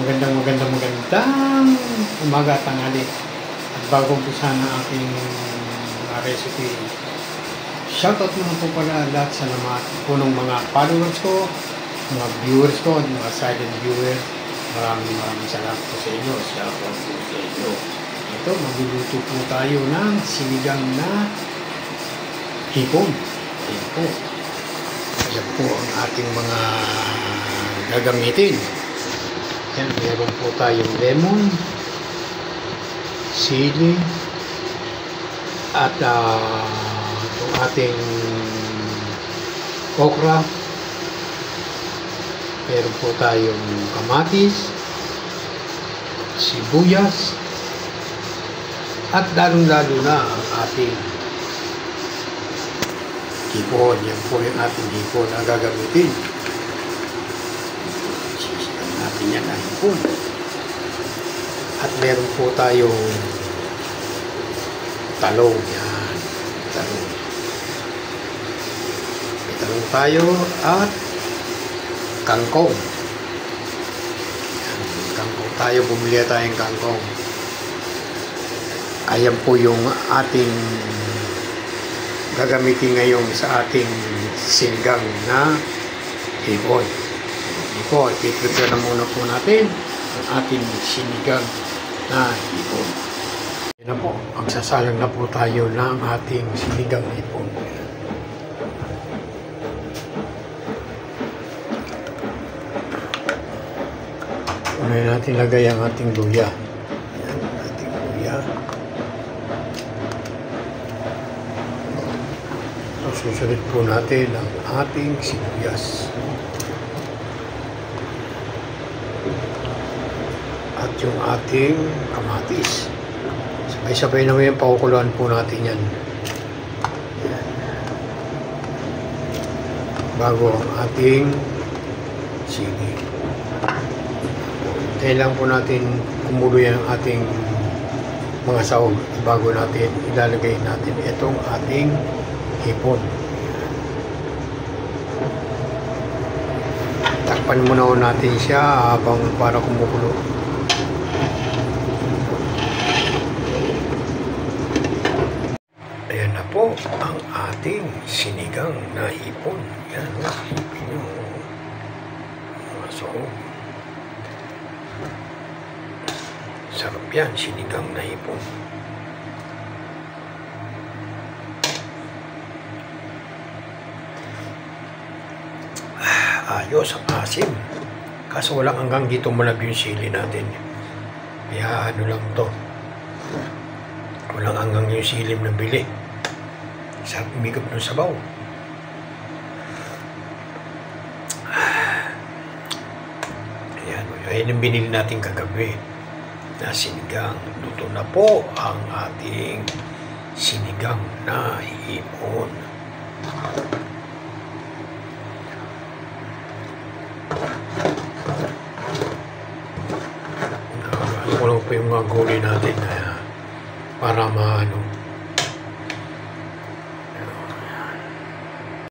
Magandang umaga, tanghali. At bago umpisa na aking recipe, shoutout naman po pala lahat sa punong mga followers ko, mga viewers ko, mga silent viewers. Maraming salamat po sa inyo. Shoutout po sa inyo. Ito, magluluto po tayo ng sinigang na hipon. Ayan po. Ayan po ang ating mga gagamitin. Yan, meron po tayong lemon, sili, at itong ating okra. Meron po tayong kamatis, sibuyas, at lalong-lalo na ang ating hipon. Yan po yung ating hipon na gagamitin. Natin yan na hipon. At meron po tayong talong. Yan, talong. May talong tayo at kangkong. Yan, kangkong tayo. Bumili tayong kangkong. Ayan po yung ating gagamitin ngayon sa ating sinigang na hipon. Po, i-prepare na muna po natin ang ating sinigang na hipon. Yan na po, magsasalang na po tayo ng ating sinigang na hipon. Unahin natin lagay ang ating luya. Yan, ating luya. Susunod po natin ang ating sibuyas. At yung ating kamatis. Sabay-sabay naman yung pakukuluan po natin yan. Bago ang ating sili. Hintayin lang po natin kumulo yan ang ating mga sahog bago natin ilalagay natin itong ating hipon. Takpan muna natin siya habang para kumukulo. Ayan na po ang ating sinigang na hipon. Yan, hipon yung mga sahog. Sarap yan, sinigang na hipon. Ayos, ang asim. Kaso walang hanggang dito malab yung sili natin. Kaya ano lang to. Walang hanggang yung silim na bili. Sarap umigap ng sabaw. Ayan, ayan ang binili natin kagabi na sinigang. Luto na po ang ating sinigang na hipon. Kulang po yung mga gulay natin para maano